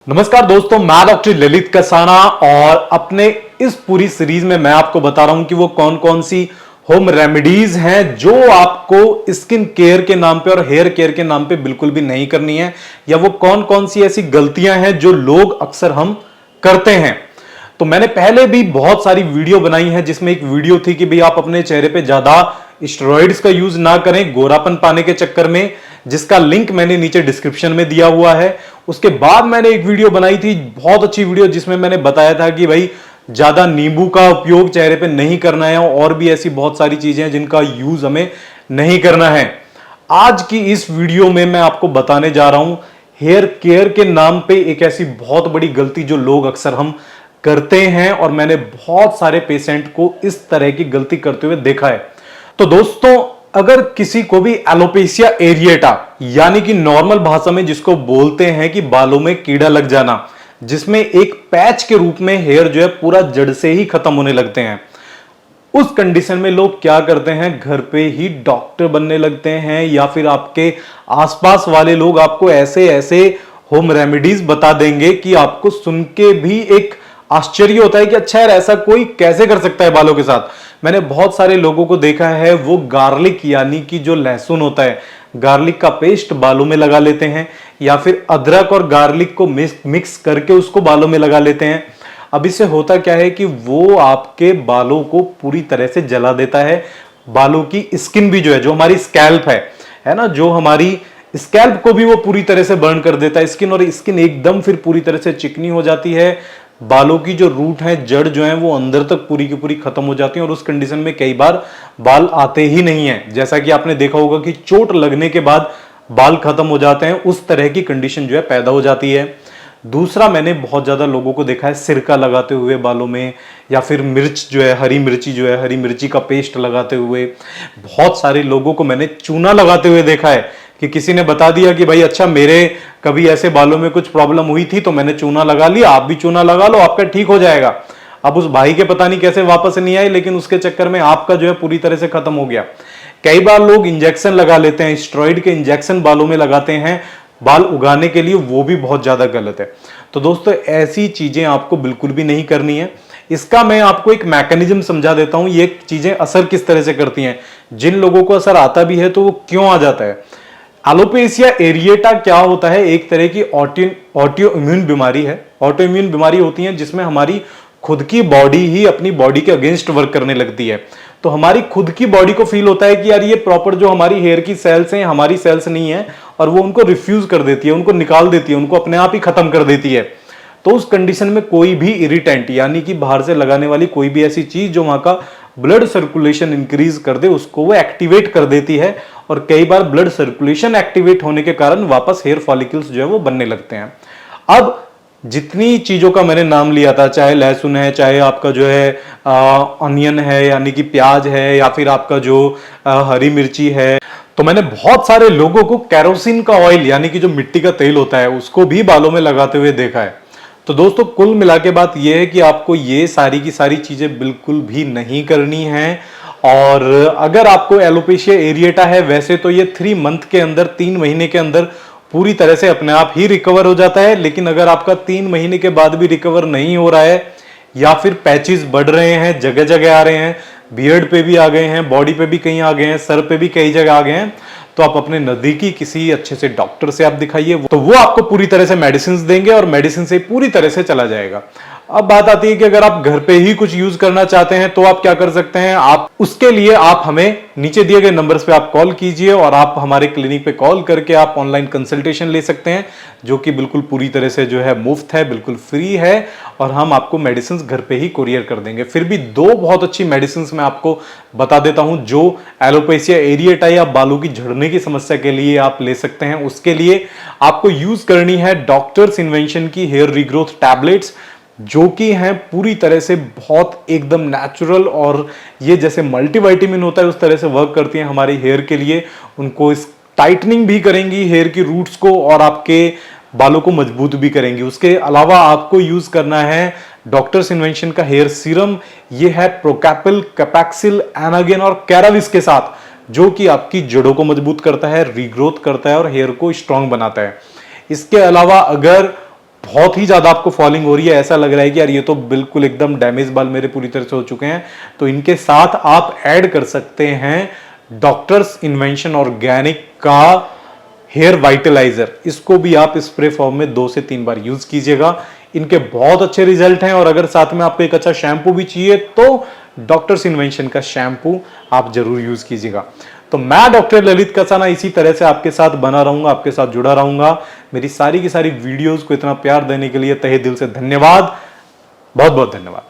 नमस्कार दोस्तों, मैं डॉक्टर ललित कसाना और अपने इस पूरी सीरीज में मैं आपको बता रहा हूं कि वो कौन कौन सी होम रेमेडीज हैं जो आपको स्किन केयर के नाम पे और हेयर केयर के नाम पे बिल्कुल भी नहीं करनी है, या वो कौन कौन सी ऐसी गलतियां हैं जो लोग अक्सर हम करते हैं। तो मैंने पहले भी बहुत सारी वीडियो बनाई है, जिसमें एक वीडियो थी कि भाई आप अपने चेहरे पे ज्यादा स्टेरॉइड्स का यूज ना करें गोरापन पाने के चक्कर में, जिसका लिंक मैंने नीचे डिस्क्रिप्शन में दिया हुआ है। उसके बाद मैंने एक वीडियो बनाई थी, बहुत अच्छी वीडियो, जिसमें मैंने बताया था कि भाई ज्यादा नींबू का उपयोग चेहरे पे नहीं करना है और भी ऐसी बहुत सारी चीजें हैं जिनका यूज हमें नहीं करना है। आज की इस वीडियो में मैं आपको बताने जा रहा हूं हेयर केयर के नाम पे एक ऐसी बहुत बड़ी गलती जो लोग अक्सर हम करते हैं, और मैंने बहुत सारे पेशेंट को इस तरह की गलती करते हुए देखा है। तो दोस्तों, अगर किसी को भी एलोपेशिया एरिएटा, यानी कि नॉर्मल भाषा में जिसको बोलते हैं कि बालों में कीड़ा लग जाना, जिसमें एक पैच के रूप में हेयर जो है पूरा जड़ से ही खत्म होने लगते हैं, उस कंडीशन में लोग क्या करते हैं, घर पे ही डॉक्टर बनने लगते हैं, या फिर आपके आसपास वाले लोग आपको ऐसे ऐसे होम रेमेडीज बता देंगे कि आपको सुन के भी एक आश्चर्य होता है कि अच्छा यार, ऐसा कोई कैसे कर सकता है बालों के साथ। मैंने बहुत सारे लोगों को देखा है, वो गार्लिक यानी कि जो लहसुन होता है, गार्लिक का पेस्ट बालों में लगा लेते हैं, या फिर अदरक और गार्लिक को मिक्स करके उसको बालों में लगा लेते हैं। अब इससे होता क्या है कि वो आपके बालों को पूरी तरह से जला देता है। बालों की स्किन भी जो है, जो हमारी स्कैल्प है ना, जो हमारी स्कैल्प को भी वो पूरी तरह से बर्न कर देता है स्किन, और स्किन एकदम फिर पूरी तरह से चिकनी हो जाती है। बालों की जो रूट है, जड़ जो है, वो अंदर तक पूरी की पूरी खत्म हो जाती है, और उस कंडीशन में कई बार बाल आते ही नहीं है। जैसा कि आपने देखा होगा कि चोट लगने के बाद बाल खत्म हो जाते हैं, उस तरह की कंडीशन जो है पैदा हो जाती है। दूसरा, मैंने बहुत ज्यादा लोगों को देखा है सिरका लगाते हुए बालों में, या फिर मिर्च जो है, हरी मिर्ची जो है, हरी मिर्ची का पेस्ट लगाते हुए। बहुत सारे लोगों को मैंने चूना लगाते हुए देखा है कि किसी ने बता दिया कि भाई अच्छा, मेरे कभी ऐसे बालों में कुछ प्रॉब्लम हुई थी तो मैंने चूना लगा लिया, आप भी चूना लगा लो, आपका ठीक हो जाएगा। अब उस भाई के पता नहीं कैसे वापस नहीं आए, लेकिन उसके चक्कर में आपका जो है पूरी तरह से खत्म हो गया। कई बार लोग इंजेक्शन लगा लेते हैं, स्टेरॉइड के इंजेक्शन बालों में लगाते हैं बाल उगाने के लिए, वो भी बहुत ज्यादा गलत है। तो दोस्तों, ऐसी चीजें आपको बिल्कुल भी नहीं करनी है। इसका मैं आपको एक मैकेनिज्म समझा देता हूं, ये चीजें असर किस तरह से करती हैं। जिन लोगों को असर आता भी है तो वो क्यों आ जाता है। एलोपेशिया एरिएटा क्या होता है, एक तरह की ऑटो इम्यून बीमारी है। ऑटो इम्यून बीमारी होती है जिसमें हमारी खुद की बॉडी ही अपनी बॉडी के अगेंस्ट वर्क करने लगती है। तो हमारी खुद की बॉडी को फील होता है कि यार, ये प्रॉपर जो हमारी हेयर की सेल्स हैं, हमारी सेल्स नहीं है, और वो उनको रिफ्यूज कर देती है, उनको निकाल देती है, उनको अपने आप ही खत्म कर देती है। तो उस कंडीशन में कोई भी इरिटेंट, यानी कि बाहर से लगाने वाली कोई भी ऐसी चीज जो वहां का ब्लड सर्कुलेशन इंक्रीज कर दे, उसको वो एक्टिवेट कर देती है, और कई बार ब्लड सर्कुलेशन एक्टिवेट होने के कारण वापस हेयर फॉलिकल्स जो है वो बनने लगते हैं। अब जितनी चीजों का मैंने नाम लिया था, चाहे लहसुन है, चाहे आपका जो है ऑनियन है यानी कि प्याज है, या फिर आपका जो हरी मिर्ची है, तो मैंने बहुत सारे लोगों को कैरोसिन का ऑयल यानी कि जो मिट्टी का तेल होता है, उसको भी बालों में लगाते हुए देखा है। तो दोस्तों, कुल मिला के बात यह है कि आपको ये सारी की सारी चीजें बिल्कुल भी नहीं करनी है। और अगर आपको एलोपेशिया एरिएटा है, वैसे तो ये 3 मंथ के अंदर, 3 महीने के अंदर पूरी तरह से अपने आप ही रिकवर हो जाता है। लेकिन अगर आपका 3 महीने के बाद भी रिकवर नहीं हो रहा है, या फिर पैचेस बढ़ रहे हैं, जगह जगह आ रहे हैं, बियर्ड पे भी आ गए हैं, बॉडी पे भी कहीं आ गए हैं, सर पे भी कई जगह आ गए हैं, तो आप अपने नजदीकी किसी अच्छे से डॉक्टर से आप दिखाइए, तो वो आपको पूरी तरह से मेडिसिन देंगे और मेडिसिन से पूरी तरह से चला जाएगा। अब बात आती है कि अगर आप घर पे ही कुछ यूज करना चाहते हैं तो आप क्या कर सकते हैं। आप उसके लिए आप हमें नीचे दिए गए नंबर्स पे आप कॉल कीजिए, और आप हमारे क्लिनिक पे कॉल करके आप ऑनलाइन कंसल्टेशन ले सकते हैं, जो कि बिल्कुल पूरी तरह से जो है मुफ्त है, बिल्कुल फ्री है, और हम आपको मेडिसिन घर पे ही कुरियर कर देंगे। फिर भी 2 बहुत अच्छी मेडिसिन मैं आपको बता देता हूं, जो एलोपेशिया एरिएटा या बालों की झड़ने की समस्या के लिए आप ले सकते हैं। उसके लिए आपको यूज करनी है डॉक्टर्स इन्वेंशन की हेयर रीग्रोथ टैबलेट्स, जो कि हैं पूरी तरह से बहुत एकदम नेचुरल, और ये जैसे मल्टीविटामिन होता है उस तरह से वर्क करती हैं हमारी हेयर के लिए। उनको टाइटनिंग भी करेंगी हेयर की रूट्स को, और आपके बालों को मजबूत भी करेंगी। उसके अलावा आपको यूज करना है डॉक्टर्स इन्वेंशन का हेयर सीरम। ये है प्रोकैपिल, कैपेक्सिल, एनागेन और कैराविस के साथ, जो कि आपकी जड़ों को मजबूत करता है, रीग्रोथ करता है और हेयर को स्ट्रांग बनाता है। इसके अलावा अगर बहुत ही ज्यादा आपको फॉलिंग हो रही है, ऐसा लग रहा है कि यार ये तो बिल्कुल एकदम डैमेज बाल मेरे पूरी तरह से हो चुके हैं, तो इनके साथ आप ऐड कर सकते हैं डॉक्टर्स इन्वेंशन ऑर्गेनिक का हेयर वाइटलाइजर। इसको भी आप स्प्रे फॉर्म में 2 से 3 बार यूज कीजिएगा, इनके बहुत अच्छे रिजल्ट हैं। और अगर साथ में आपको एक अच्छा शैम्पू भी चाहिए तो डॉक्टर्स इन्वेंशन का शैम्पू आप जरूर यूज कीजिएगा। तो मैं डॉक्टर ललित कसाना इसी तरह से आपके साथ बना रहूंगा, आपके साथ जुड़ा रहूंगा। मेरी सारी की सारी वीडियोस को इतना प्यार देने के लिए तहे दिल से धन्यवाद, बहुत बहुत धन्यवाद।